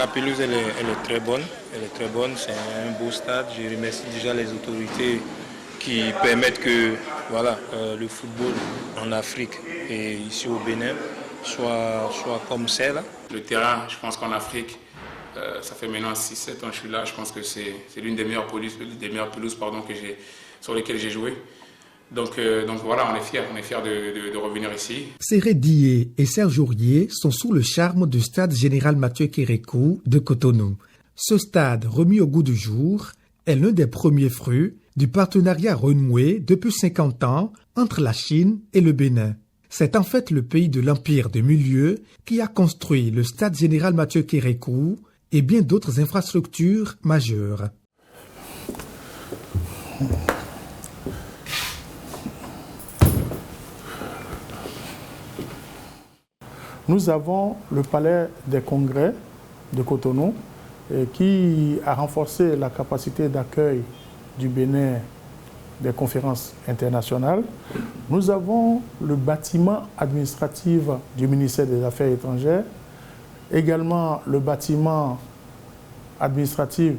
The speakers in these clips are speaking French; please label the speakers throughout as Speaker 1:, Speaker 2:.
Speaker 1: La pelouse, elle est très bonne. Elle est très bonne. C'est un beau stade. Je remercie déjà les autorités qui permettent que le football en Afrique et ici au Bénin soit comme c'est là.
Speaker 2: Le terrain, je pense qu'en Afrique, ça fait maintenant 6-7 ans que je suis là. Je pense que c'est l'une des meilleures pelouses, sur lesquelles j'ai joué. Donc voilà, on est fiers de revenir ici.
Speaker 3: Séré Dié et Serge Aurier sont sous le charme du stade général Mathieu Kérékou de Cotonou. Ce stade, remis au goût du jour, est l'un des premiers fruits du partenariat renoué depuis 50 ans entre la Chine et le Bénin. C'est en fait le pays de l'Empire de Milieu qui a construit le stade général Mathieu Kérékou et bien d'autres infrastructures majeures.
Speaker 4: Nous avons le palais des congrès de Cotonou qui a renforcé la capacité d'accueil du Bénin des conférences internationales. Nous avons le bâtiment administratif du ministère des Affaires étrangères, également le bâtiment administratif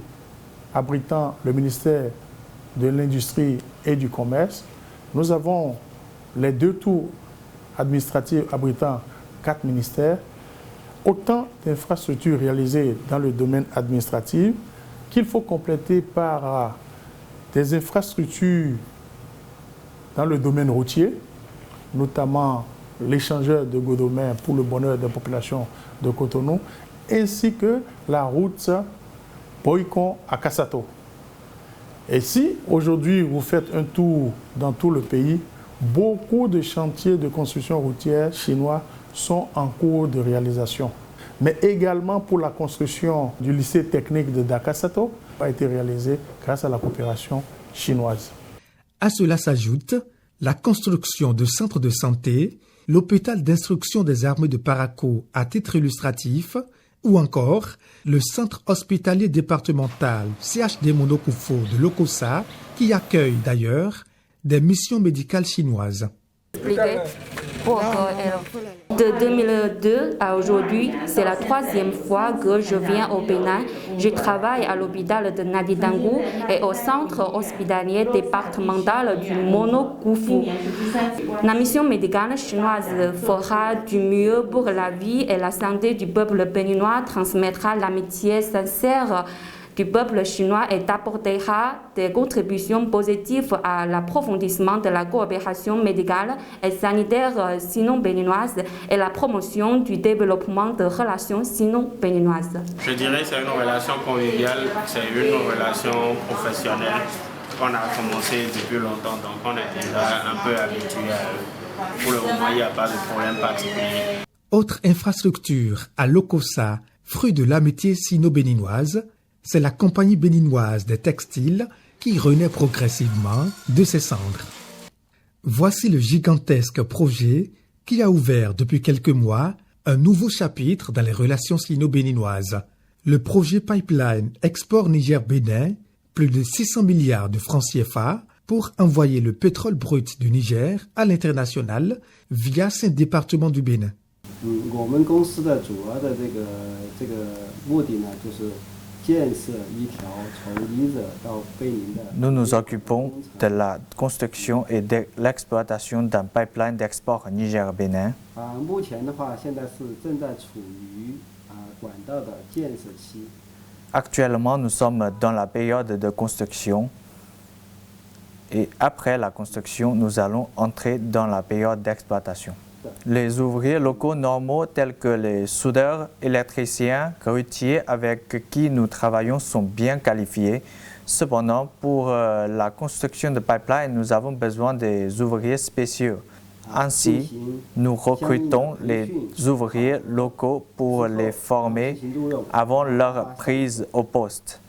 Speaker 4: abritant le ministère de l'Industrie et du Commerce. Nous avons les 2 tours administratives abritant 4 ministères. Autant d'infrastructures réalisées dans le domaine administratif qu'il faut compléter par des infrastructures dans le domaine routier, notamment l'échangeur de Godomain pour le bonheur des populations de Cotonou, ainsi que la route Boycon à Kassato. Et si aujourd'hui vous faites un tour dans tout le pays, beaucoup de chantiers de construction routière chinois sont en cours de réalisation. Mais également pour la construction du lycée technique de Dakasato a été réalisé grâce à la coopération chinoise.
Speaker 3: À cela s'ajoute la construction de centres de santé, l'hôpital d'instruction des armées de Parakou à titre illustratif, ou encore le centre hospitalier départemental CHD Monokufo de Lokossa, qui accueille d'ailleurs des missions médicales chinoises.
Speaker 5: De 2002 à aujourd'hui, c'est la 3e fois que je viens au Bénin. Je travaille à l'hôpital de Nadidangu et au centre hospitalier départemental du Monokufo. La mission médicale chinoise fera du mieux pour la vie et la santé du peuple béninois, transmettra l'amitié sincère du peuple chinois et apportera des contributions positives à l'approfondissement de la coopération médicale et sanitaire sino-béninoise et la promotion du développement de relations sino-béninoises.
Speaker 6: Je dirais que c'est une relation conviviale, c'est une relation professionnelle qu'on a commencé depuis longtemps, donc on est déjà un peu habitué à eux. Pour le moment, il n'y a pas de problème particulier.
Speaker 3: Autre infrastructure à Lokossa, fruit de l'amitié sino-béninoise, c'est la compagnie béninoise des textiles qui renaît progressivement de ses cendres. Voici le gigantesque projet qui a ouvert depuis quelques mois un nouveau chapitre dans les relations sino-béninoises. Le projet Pipeline Export Niger-Bénin, plus de 600 milliards de francs CFA pour envoyer le pétrole brut du Niger à l'international via 5 départements du Bénin.
Speaker 7: Nous nous occupons de la construction et de l'exploitation d'un pipeline d'export Niger-Bénin. Actuellement, nous sommes dans la période de construction et après la construction, nous allons entrer dans la période d'exploitation. Les ouvriers locaux normaux tels que les soudeurs, électriciens, grutiers avec qui nous travaillons sont bien qualifiés. Cependant, pour la construction de pipeline, nous avons besoin des ouvriers spéciaux. Ainsi, nous recrutons les ouvriers locaux pour les former avant leur prise au poste.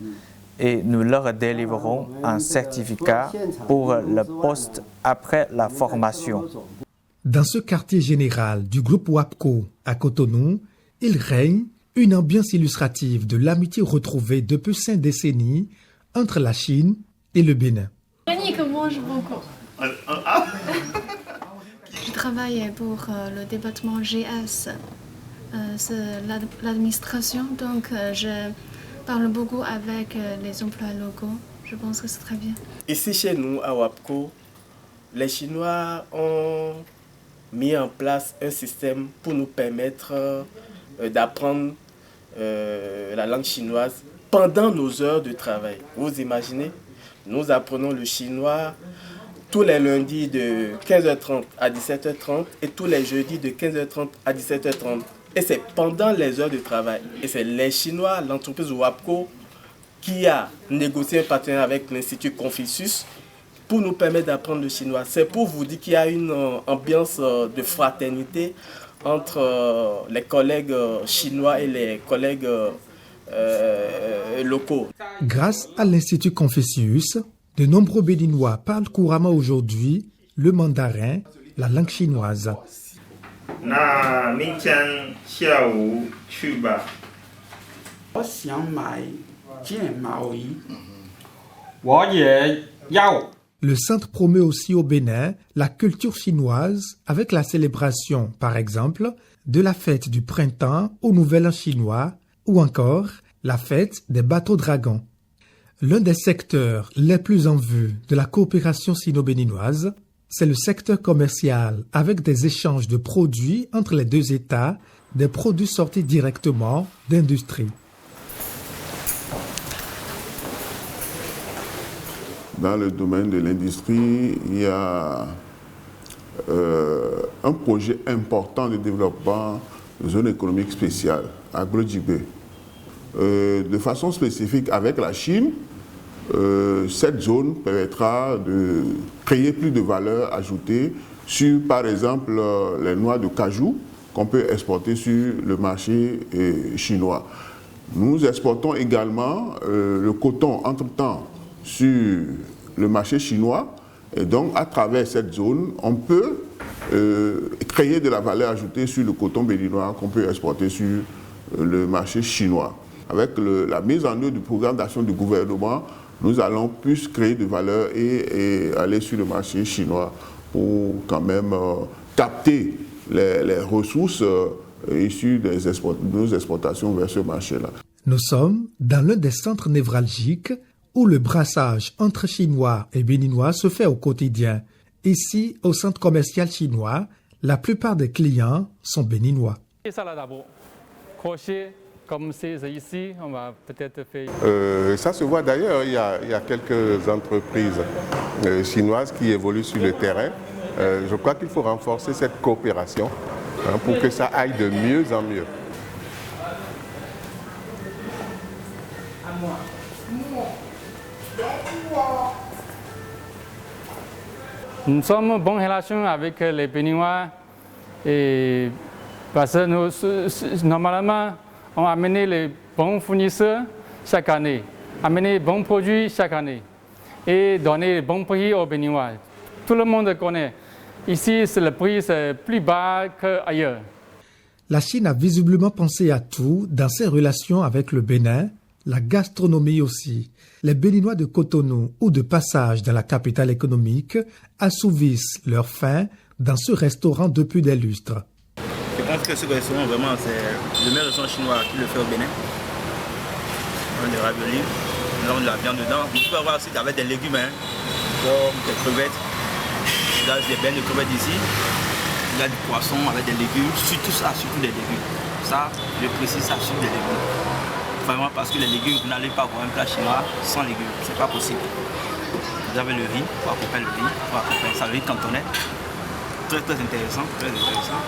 Speaker 7: Et nous leur délivrons un certificat pour le poste après la formation.
Speaker 3: Dans ce quartier général du groupe WAPCO à Cotonou, il règne une ambiance illustrative de l'amitié retrouvée depuis 5 décennies entre la Chine et le Bénin.
Speaker 8: Yannick mange beaucoup. Je travaille pour le département GS c'est l'administration, donc je parle beaucoup avec les emplois locaux. Je pense que c'est très bien.
Speaker 6: Ici chez nous, à WAPCO, les Chinois ont mis en place un système pour nous permettre d'apprendre la langue chinoise pendant nos heures de travail. Vous imaginez, nous apprenons le chinois tous les lundis de 15h30 à 17h30 et tous les jeudis de 15h30 à 17h30. Et c'est pendant les heures de travail. Et c'est les Chinois, l'entreprise WAPCO, qui a négocié un partenariat avec l'Institut Confucius pour nous permettre d'apprendre le chinois. C'est pour vous dire qu'il y a une ambiance de fraternité entre les collègues chinois et les collègues locaux.
Speaker 3: Grâce à l'Institut Confucius, de nombreux Béninois parlent couramment aujourd'hui le mandarin, la langue chinoise. Le centre promeut aussi au Bénin la culture chinoise avec la célébration, par exemple, de la fête du printemps au Nouvel An chinois ou encore la fête des bateaux dragons. L'un des secteurs les plus en vue de la coopération sino-béninoise, c'est le secteur commercial avec des échanges de produits entre les deux États, des produits sortis directement d'industrie.
Speaker 9: Dans le domaine de l'industrie, il y a un projet important de développement de zone économique spéciale, Agro-Djibé. De façon spécifique avec la Chine, cette zone permettra de créer plus de valeur ajoutée sur, par exemple, les noix de cajou qu'on peut exporter sur le marché chinois. Nous exportons également le coton entre-temps sur le marché chinois et donc à travers cette zone, on peut créer de la valeur ajoutée sur le coton béninois qu'on peut exporter sur le marché chinois. Avec la mise en œuvre du programme d'action du gouvernement, nous allons plus créer de valeur et aller sur le marché chinois pour quand même capter les ressources issues de nos exportations vers ce marché-là.
Speaker 3: Nous sommes dans l'un des centres névralgiques où le brassage entre Chinois et Béninois se fait au quotidien. Ici, au centre commercial chinois, la plupart des clients sont béninois.
Speaker 10: Comme c'est ici, on va peut-être faire...
Speaker 11: Ça se voit d'ailleurs, il y a quelques entreprises chinoises qui évoluent sur le terrain. Je crois qu'il faut renforcer cette coopération pour que ça aille de mieux en mieux.
Speaker 10: Nous sommes en bonne relation avec les Béninois et parce que nous, normalement, on a amené les bons fournisseurs chaque année, amener les bons produits chaque année et donner les bons prix aux Béninois. Tout le monde connaît. Ici, le prix est plus bas qu'ailleurs.
Speaker 3: La Chine a visiblement pensé à tout dans ses relations avec le Bénin, la gastronomie aussi. Les Béninois de Cotonou ou de passage dans la capitale économique assouvissent leur faim dans ce restaurant depuis des lustres.
Speaker 12: Je pense que ce restaurant, vraiment, c'est le meilleur restaurant chinois qui le fait au Bénin. On a des raviolis, on a de la viande dedans. On peut avoir aussi avec des légumes, comme des crevettes. Il y a des bains de crevettes ici. Il y a du poisson avec des légumes, surtout ça, surtout des légumes. Ça, je précise ça, surtout des légumes. Vraiment, parce que les légumes, vous n'allez pas avoir un plat chinois sans légumes. C'est pas possible. Vous avez le riz, pour accompagner le riz, pour accompagner ça, le riz cantonais. Très, très intéressant, très intéressant.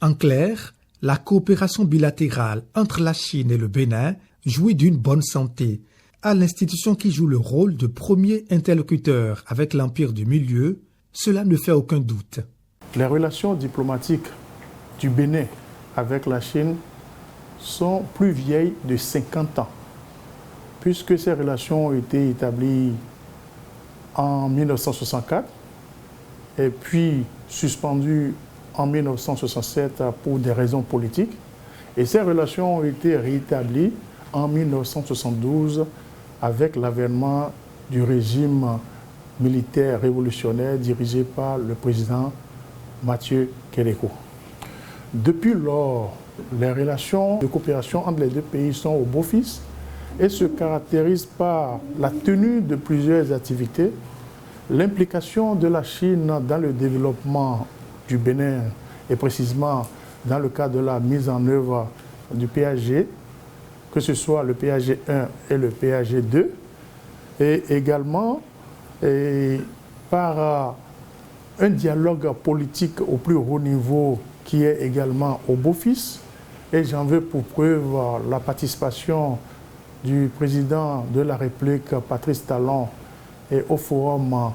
Speaker 3: En clair, la coopération bilatérale entre la Chine et le Bénin jouit d'une bonne santé. À l'institution qui joue le rôle de premier interlocuteur avec l'Empire du Milieu, cela ne fait aucun doute.
Speaker 4: Les relations diplomatiques du Bénin avec la Chine sont plus vieilles de 50 ans, puisque ces relations ont été établies en 1964 et puis suspendues en 1967 pour des raisons politiques. Et ces relations ont été rétablies en 1972 avec l'avènement du régime militaire révolutionnaire dirigé par le président Mathieu Kérékou. Depuis lors, les relations de coopération entre les deux pays sont au beau fixe et se caractérisent par la tenue de plusieurs activités, l'implication de la Chine dans le développement du Bénin et précisément dans le cadre de la mise en œuvre du PAG, que ce soit le PAG 1 et le PAG 2, et également par un dialogue politique au plus haut niveau qui est également au beau fixe. Et j'en veux pour preuve la participation du président de la République, Patrice Talon, et au forum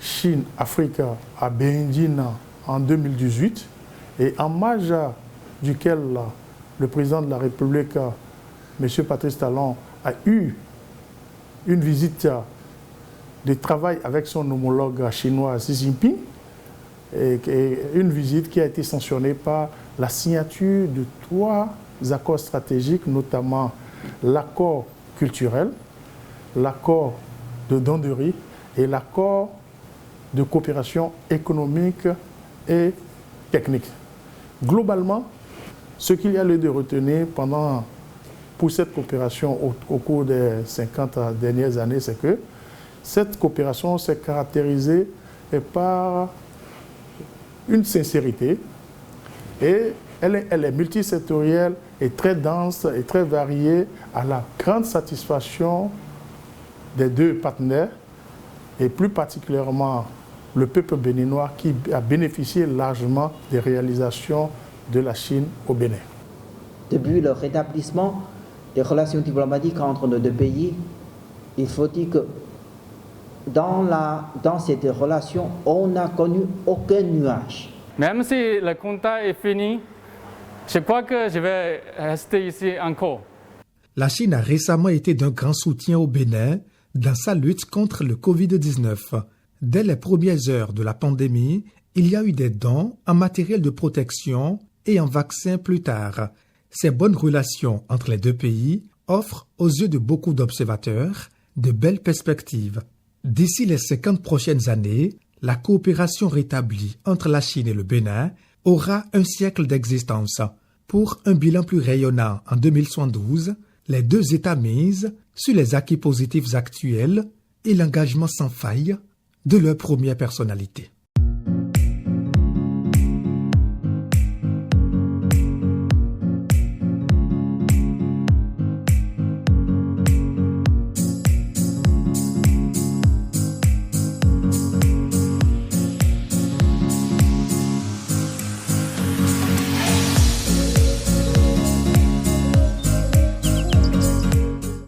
Speaker 4: Chine-Afrique à Béindine en 2018, et en marge duquel le président de la République, M. Patrice Talon, a eu une visite de travail avec son homologue chinois Xi Jinping, et une visite qui a été sanctionnée par la signature de 3 accords stratégiques, notamment l'accord culturel, l'accord de donnerie et l'accord de coopération économique et technique. Globalement, ce qu'il y a lieu de retenir pour cette coopération au cours des 50 dernières années, c'est que cette coopération s'est caractérisée par une sincérité et elle est multisectorielle et très dense et très variée, à la grande satisfaction des deux partenaires et plus particulièrement le peuple béninois qui a bénéficié largement des réalisations de la Chine au Bénin.
Speaker 13: Depuis le rétablissement des relations diplomatiques entre nos deux pays, il faut dire que dans cette relation, on n'a connu aucun nuage.
Speaker 10: Même si le contact est fini, je crois que je vais rester ici encore.
Speaker 3: La Chine a récemment été d'un grand soutien au Bénin dans sa lutte contre le Covid-19. Dès les premières heures de la pandémie, il y a eu des dons en matériel de protection et en vaccins plus tard. Ces bonnes relations entre les deux pays offrent aux yeux de beaucoup d'observateurs de belles perspectives. D'ici les 50 prochaines années, la coopération rétablie entre la Chine et le Bénin aura un siècle d'existence. Pour un bilan plus rayonnant en 2072, les deux États misent sur les acquis positifs actuels et l'engagement sans faille de leur première personnalité.